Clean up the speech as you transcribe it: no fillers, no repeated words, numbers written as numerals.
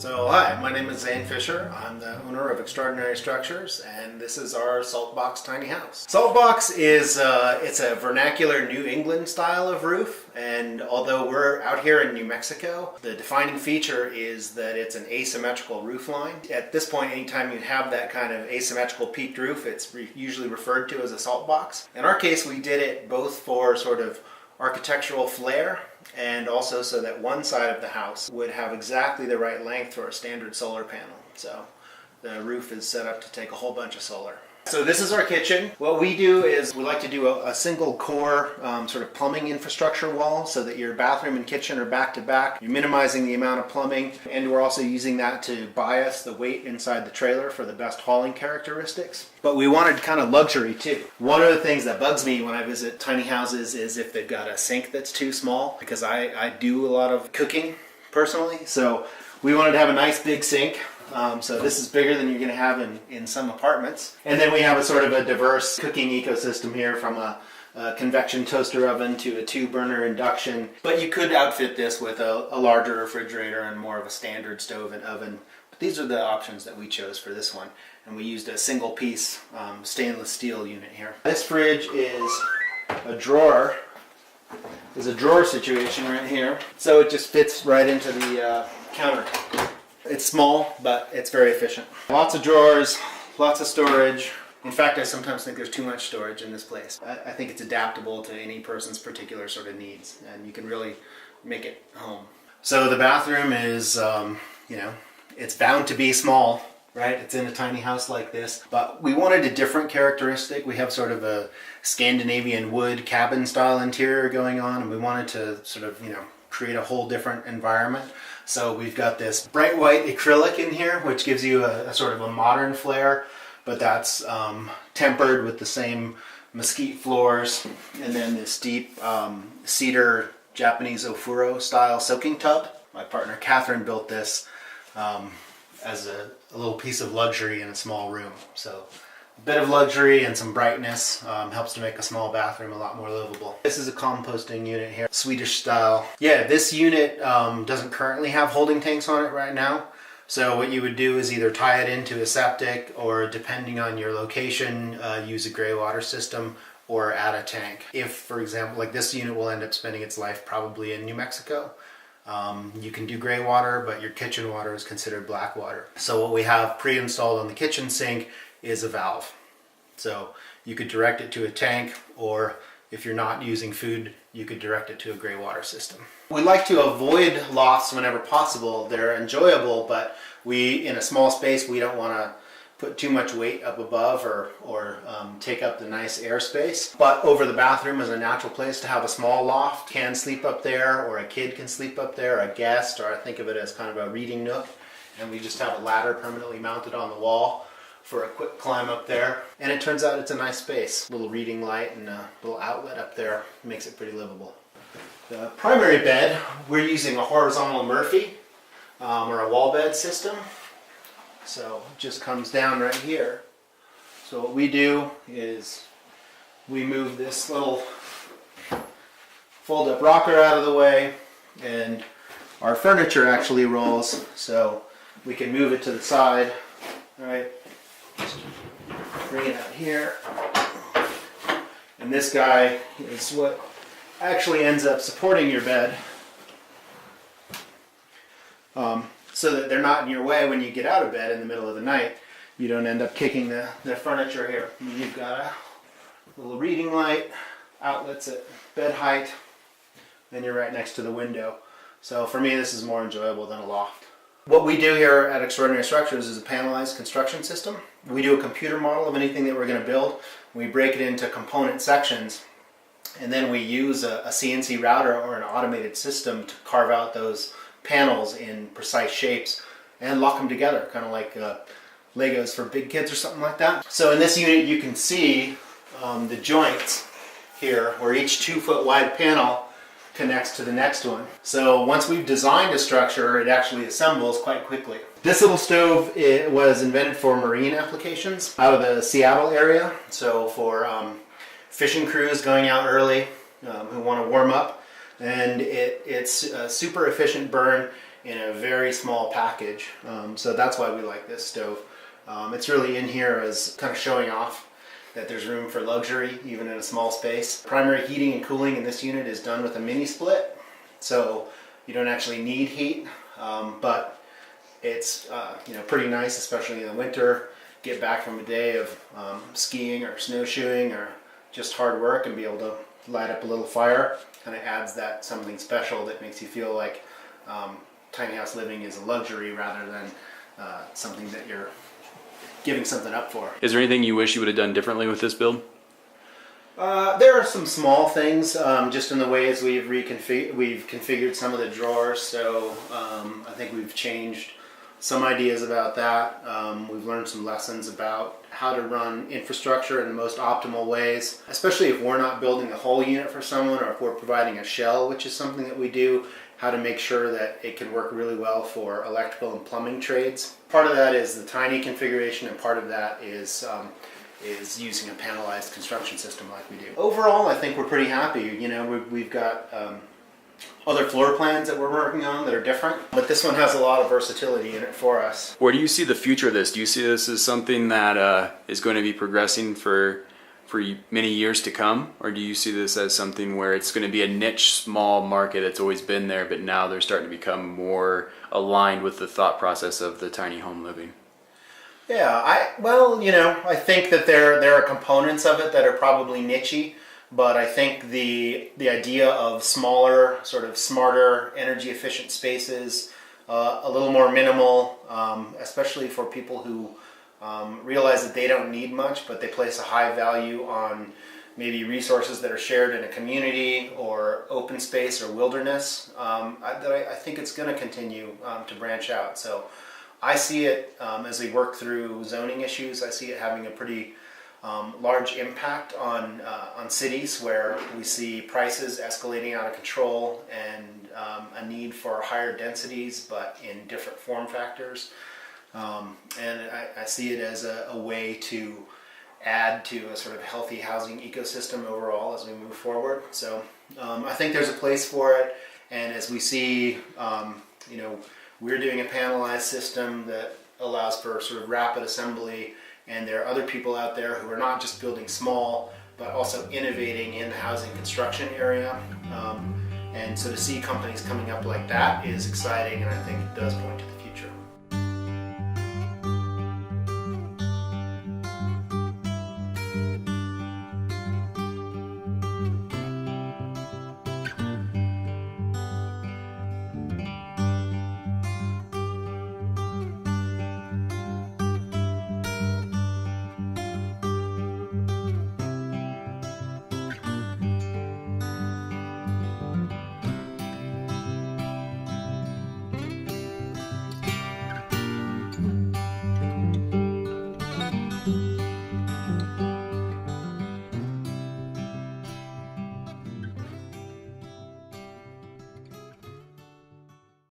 So hi, my name is Zane Fisher. I'm the owner of Extraordinary Structures, and this is our Saltbox tiny house. Saltbox is it's a vernacular New England style of roof, and although we're out here in New Mexico, the defining feature is that it's an asymmetrical roof line. At this point, anytime you have that kind of asymmetrical peaked roof, it's usually referred to as a saltbox. In our case, we did it both for sort of architectural flair and also so that one side of the house would have exactly the right length for a standard solar panel. So the roof is set up to take a whole bunch of solar. So this is our kitchen. What we do is we like to do a single core sort of plumbing infrastructure wall so that your bathroom and kitchen are back to back. You're minimizing the amount of plumbing, and we're also using that to bias the weight inside the trailer for the best hauling characteristics. But we wanted kind of luxury too. One of the things that bugs me when I visit tiny houses is if they've got a sink that's too small, because I do a lot of cooking personally. So we wanted to have a nice big sink. So this is bigger than you're going to have in some apartments. And then we have a sort of a diverse cooking ecosystem here, from a convection toaster oven to a 2-burner induction. But you could outfit this with a larger refrigerator and more of a standard stove and oven. But these are the options that we chose for this one. And we used a single piece stainless steel unit here. This fridge is a drawer. There's a drawer situation right here. So it just fits right into the counter. It's small, but it's very efficient. Lots of drawers, lots of storage. In fact, I sometimes think there's too much storage in this place. I think it's adaptable to any person's particular sort of needs, and you can really make it home. So the bathroom is, it's bound to be small, right? It's in a tiny house like this, but we wanted a different characteristic. We have sort of a Scandinavian wood cabin style interior going on, and we wanted to sort of, create a whole different environment. So we've got this bright white acrylic in here, which gives you a sort of a modern flair, but that's tempered with the same mesquite floors, and then this deep cedar Japanese ofuro style soaking tub. My partner Catherine built this as a little piece of luxury in a small room. So a bit of luxury and some brightness helps to make a small bathroom a lot more livable. This is a composting unit here, Swedish style. Yeah, this unit doesn't currently have holding tanks on it right now. So what you would do is either tie it into a septic, or depending on your location, use a gray water system or add a tank. If, for example, like this unit will end up spending its life probably in New Mexico. You can do gray water, but your kitchen water is considered black water. So what we have pre-installed on the kitchen sink is a valve. So you could direct it to a tank, or if you're not using food, you could direct it to a gray water system. We like to avoid lofts whenever possible. They're enjoyable, but in a small space, we don't want to put too much weight up above or take up the nice airspace. But over the bathroom is a natural place to have a small loft. Can sleep up there, or a kid can sleep up there, a guest, or I think of it as kind of a reading nook. And we just have a ladder permanently mounted on the wall for a quick climb up there. And it turns out it's a nice space. A little reading light and a little outlet up there makes it pretty livable. The primary bed, we're using a horizontal Murphy or a wall bed system. So it just comes down right here. So what we do is we move this little fold-up rocker out of the way, and our furniture actually rolls, so we can move it to the side. All right. Bring it out here, and this guy is what actually ends up supporting your bed, so that they're not in your way when you get out of bed in the middle of the night. You don't end up kicking the furniture here. You've got a little reading light, outlets at bed height, then you're right next to the window. So for me, this is more enjoyable than a loft. What we do here at Extraordinary Structures is a panelized construction system. We do a computer model of anything that we're going to build. We break it into component sections, and then we use a CNC router or an automated system to carve out those panels in precise shapes and lock them together, kind of like Legos for big kids or something like that. So in this unit you can see the joints here, where each 2-foot wide panel connects to the next one. So once we've designed a structure, it actually assembles quite quickly. This little stove, it was invented for marine applications out of the Seattle area. So for fishing crews going out early who want to warm up, and it's a super efficient burn. in a very small package. So that's why we like this stove. It's really in here as kind of showing off that there's room for luxury even in a small space. Primary heating and cooling in this unit is done with a mini split, so you don't actually need heat, but it's pretty nice, especially in the winter. Get back from a day of skiing or snowshoeing or just hard work and be able to light up a little fire. Kind of adds that something special that makes you feel like tiny house living is a luxury rather than something that you're giving something up for. Is there anything you wish you would have done differently with this build? There are some small things, just in the ways we've configured some of the drawers. So I think we've changed some ideas about that. We've learned some lessons about how to run infrastructure in the most optimal ways, especially if we're not building a whole unit for someone, or if we're providing a shell, which is something that we do. How to make sure that it can work really well for electrical and plumbing trades. Part of that is the tiny configuration, and part of that is using a panelized construction system like we do. Overall, I think we're pretty happy. You know, we've got other floor plans that we're working on that are different, but this one has a lot of versatility in it for us. Where do you see the future of this? Do you see this as something that is going to be progressing for many years to come, or do you see this as something where it's going to be a niche small market that's always been there, but now they're starting to become more aligned with the thought process of the tiny home living? Yeah, I think that there are components of it that are probably niche-y, but I think the idea of smaller, sort of smarter, energy efficient spaces, a little more minimal, especially for people who realize that they don't need much, but they place a high value on maybe resources that are shared in a community or open space or wilderness. I think it's going to continue to branch out. So I see it as we work through zoning issues. I see it having a pretty large impact on cities where we see prices escalating out of control and a need for higher densities, but in different form factors. And I see it as a way to add to a sort of healthy housing ecosystem overall as we move forward. So I think there's a place for it, and as we see, we're doing a panelized system that allows for sort of rapid assembly, and there are other people out there who are not just building small, but also innovating in the housing construction area. And so to see companies coming up like that is exciting, and I think it does point to the